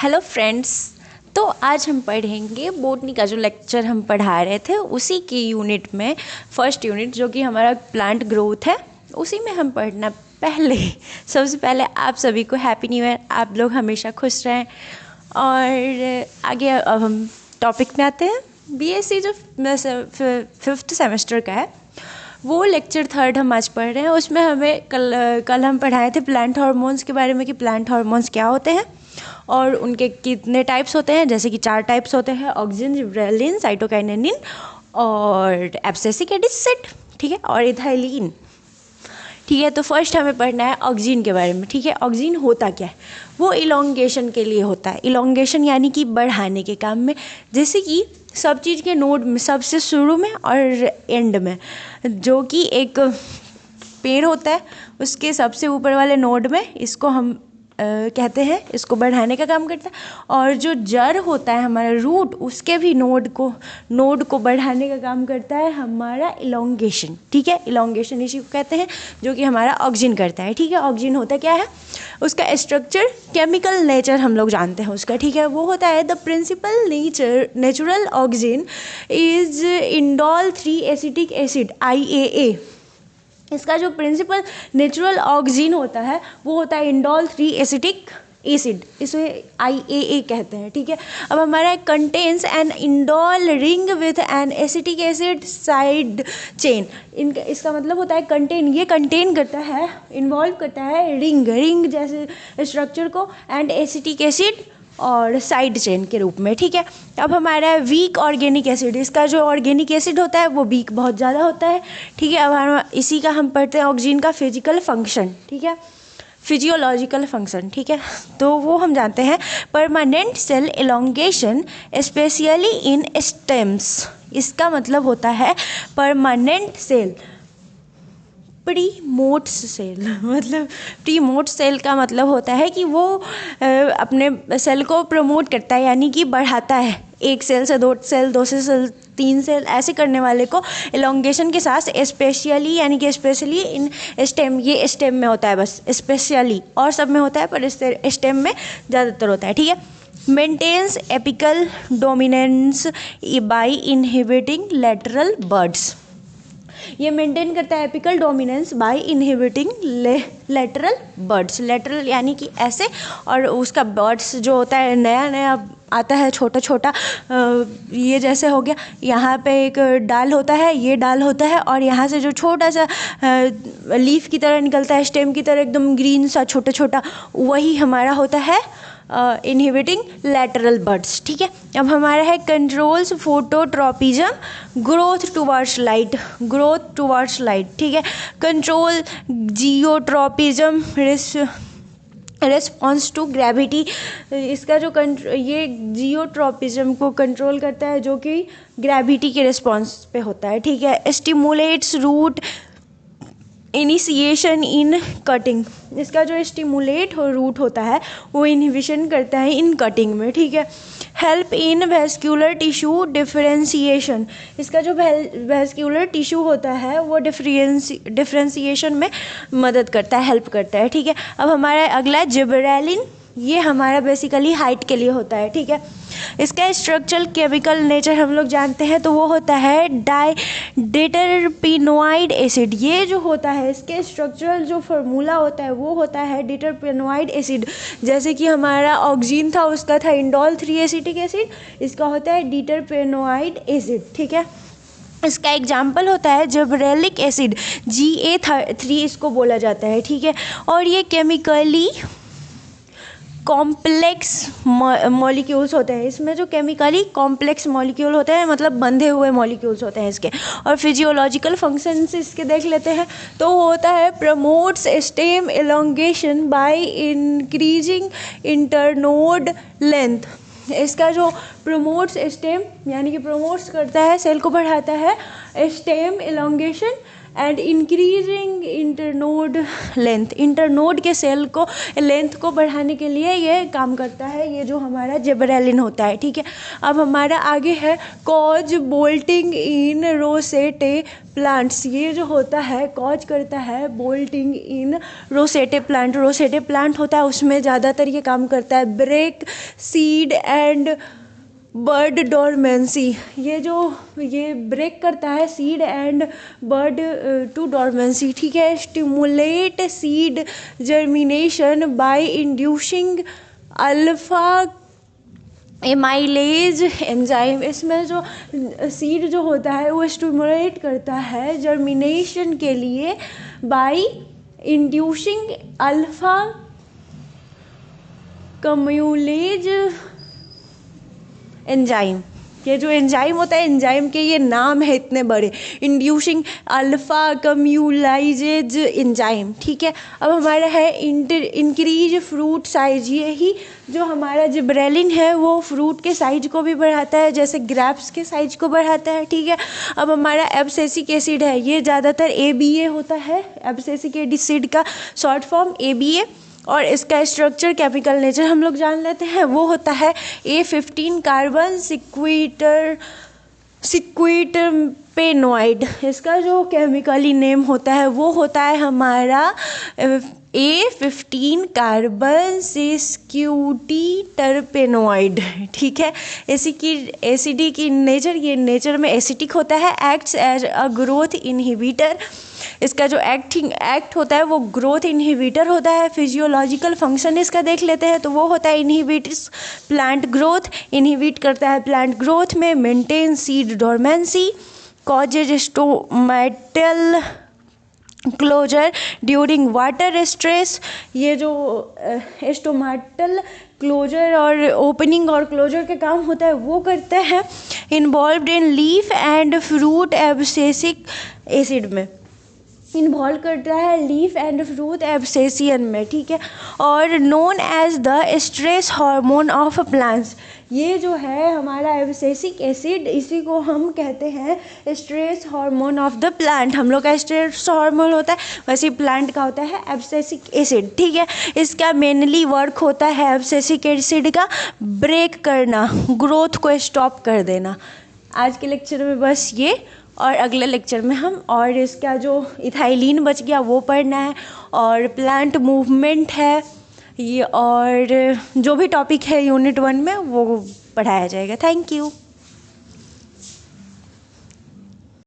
Hello friends. तो आज हम पढ़ेंगे बोटनी का जो लेक्चर हम पढ़ा रहे थे उसी की यूनिट में फर्स्ट यूनिट जो कि हमारा प्लांट ग्रोथ है, उसी में हम पढ़ना। सबसे पहले आप सभी को हैप्पी न्यू ईयर। आप लोग हमेशा खुश रहें। और आगे अब हम टॉपिक में आते हैं। बीएससी जो फिफ्थ सेमेस्टर का है वो लेक्चर थर्ड हम आज पढ़ रहे हैं। उसमें हमें कल हम पढ़ाए थे प्लांट हार्मोन्स के बारे में कि प्लांट हार्मोन्स क्या होते हैं और उनके कितने टाइप्स होते हैं। जैसे कि 4 टाइप्स होते हैं: ऑक्सिन, जिबरेलिन, साइटोकाइनेसिन और एब्सिसिक एसिड, ठीक है, और इथाइलिन। ठीक है, तो फर्स्ट हमें पढ़ना है ऑक्सिन के बारे में। ठीक है, ऑक्सिन होता क्या है? वो इलोंगेशन के लिए होता है। इलोंगेशन यानी कि बढ़ाने के काम में। जैसे कि सब चीज़ के नोड में सबसे शुरू में और एंड में जो कि एक पेड़ होता है उसके सबसे ऊपर वाले नोड में इसको हम कहते हैं, इसको बढ़ाने का काम करता है। और जो जड़ होता है हमारा रूट, उसके भी नोड को बढ़ाने का काम करता है हमारा इलोंगेशन। ठीक है, इलोंगेशन इसी को कहते हैं जो कि हमारा ऑक्सिन करता है। ठीक है, ऑक्सिन होता क्या है? उसका स्ट्रक्चर, केमिकल नेचर हम लोग जानते हैं उसका। ठीक है, वो होता है the principal natural auxin is indole 3 acetic acid IAA। इसका जो प्रिंसिपल नेचुरल ऑक्सिन होता है वो होता है इंडोल 3 एसिटिक एसिड, इसे IAA कहते हैं। ठीक है, अब हमारा contains an indole ring with an acetic acid side chain. इसका मतलब होता है कंटेन, ये कंटेन करता है, इन्वॉल्व करता है रिंग जैसे स्ट्रक्चर को एंड एसिटिक एसिड और साइड चेन के रूप में। ठीक है, अब हमारा वीक ऑर्गेनिक एसिड, इसका जो ऑर्गेनिक एसिड होता है वो वीक बहुत ज़्यादा होता है। ठीक है, अब हम इसी का हम पढ़ते हैं ऑक्सिन का फिजिकल फंक्शन। ठीक है, फिजियोलॉजिकल फंक्शन। ठीक है, तो वो हम जानते हैं permanent cell elongation specially in stems. इसका मतलब होता है परमानेंट सेल प्रीमोट्स सेल। मतलब प्रीमोट सेल का मतलब होता है कि वो अपने सेल को प्रमोट करता है, यानी कि बढ़ाता है। 1 सेल से 2 सेल, 2 से सेल 3 सेल, ऐसे करने वाले को एलोंगेशन के साथ स्पेशली, यानी कि स्पेशली इन स्टेम, ये स्टेम में होता है बस, स्पेशली और सब में होता है पर स्टेम में ज़्यादातर होता है। ठीक है, maintains apical dominance by inhibiting lateral birds. ये मेंटेन करता है apical dominance by inhibiting lateral birds. Lateral यानी कि ऐसे, और उसका बर्ड्स जो होता है नया आता है, छोटा ये जैसे हो गया, यहाँ पे एक डाल होता है, ये डाल होता है, और यहाँ से जो छोटा सा लीफ की तरह निकलता है, स्टेम की तरह एकदम ग्रीन सा छोटा, वही हमारा होता है इनहिबिटिंग लेटरल बर्ड्स। ठीक है, अब हमारा है controls phototropism growth towards light. ठीक है, control geotropism response to gravity. इसका जो ये जियोट्रॉपिज्म को कंट्रोल करता है जो कि ग्रेविटी के रिस्पॉन्स पे होता है। ठीक है, stimulates root initiation in cutting. इसका जो स्टिमुलेट रूट होता है वो इनहिबिशन करता है इन कटिंग में। ठीक है, help in vascular tissue differentiation. इसका जो वेस्क्यूलर टिश्यू होता है वो डिफरेंशिएशन में मदद करता है, हेल्प करता है। ठीक है, अब हमारा अगला है जिबरेलिन। ये हमारा बेसिकली हाइट के लिए होता है। ठीक है, इसका स्ट्रक्चरल केमिकल नेचर हम लोग जानते हैं, तो वो होता है डिटरपेनोइड एसिड। ये जो होता है इसके स्ट्रक्चरल जो फार्मूला होता है वो होता है डिटरपेनोइड एसिड। जैसे कि हमारा ऑक्सिन था, उसका था इंडोल 3 एसिटिक एसिड, इसका होता है डिटरपेनोइड एसिड। ठीक है, इसका एग्जाम्पल होता है जिबरेलिक एसिड, GA3 इसको बोला जाता है। ठीक है, और ये केमिकली कॉम्प्लेक्स मॉलिक्यूल्स होते हैं। इसमें जो केमिकली कॉम्प्लेक्स मॉलिक्यूल होते हैं, मतलब बंधे हुए मॉलिक्यूल्स होते हैं इसके। और फिजियोलॉजिकल फंक्शंस इसके देख लेते हैं, तो होता है promotes stem elongation by increasing internode length. इसका जो प्रमोट्स स्टेम यानी कि प्रमोट्स करता है, सेल को बढ़ाता है, stem elongation and increasing internode length, internode के सेल को लेंथ को बढ़ाने के लिए ये काम करता है, ये जो हमारा जिबरेलिन होता है, ठीक है। अब हमारा आगे है cause bolting in rosette plants, ये जो होता है कॉज करता है bolting in rosette plant, rosette plant होता है उसमें ज़्यादातर ये काम करता है break seed and bird dormancy, ये ब्रेक करता है seed and bird to dormancy, ठीक है। Stimulate seed germination by inducing alpha amylase enzyme, इसमें जो सीड जो होता है वो स्टिमुलेट करता है जर्मिनेशन के लिए बाय इंड्यूसिंग अल्फा कम्यूलेज एंजाइम, ये जो एंजाइम होता है, एंजाइम के ये नाम है इतने बड़े, इंड्यूसिंग अल्फा कम्यूलाइजेज एंजाइम, ठीक है। अब हमारा है इंक्रीज फ्रूट साइज, ये ही जो हमारा जिब्रेलिन है वो फ्रूट के साइज को भी बढ़ाता है, जैसे ग्रेप्स के साइज को बढ़ाता है, ठीक है। अब हमारा एब्सिसिक एसिड है, ये ज़्यादातर ABA होता है, एब्सिसिक एसिड का शॉर्ट फॉर्म ABA, और इसका स्ट्रक्चर केमिकल नेचर हम लोग जान लेते हैं, वो होता है A15 कार्बन सिक्विटरपेनोइड, इसका जो केमिकली नेम होता है वो होता है हमारा A15 कार्बन सिक्विटरपेनोइड, ठीक है। एसिडी की नेचर, ये नेचर में एसिटिक होता है, acts as a growth inhibitor, इसका जो एक्ट होता है वो ग्रोथ इनहिबिटर होता है। फिजियोलॉजिकल फंक्शन इसका देख लेते हैं, तो वो होता है इनहिबिट्स प्लांट ग्रोथ, इनहिबिट करता है प्लांट ग्रोथ में, maintain seed dormancy, causes stomatal closure during water stress, ये जो स्टोमेटल क्लोजर और ओपनिंग और क्लोजर के काम होता है वो करते हैं। Involved in leaf and fruit abscisic acid में, इन्वॉल्व करता है लीफ एंड फ्रूट एब्सेसियन में, ठीक है। और known as the stress hormone of plants, ये जो है हमारा एब्सेसिक एसिड, इसी को हम कहते हैं stress hormone of the plant. हम लोग का स्ट्रेस हार्मोन होता है, वैसे प्लांट का होता है एब्सेसिक एसिड, ठीक है। इसका मेनली वर्क होता है एब्सेसिक एसिड का ब्रेक करना, ग्रोथ को स्टॉप कर देना। आज के लेक्चर में बस ये, और अगले लेक्चर में हम और इसका जो इथाइलिन बच गया वो पढ़ना है, और प्लांट मूवमेंट है ये, और जो भी टॉपिक है यूनिट 1 में वो पढ़ाया जाएगा। Thank you.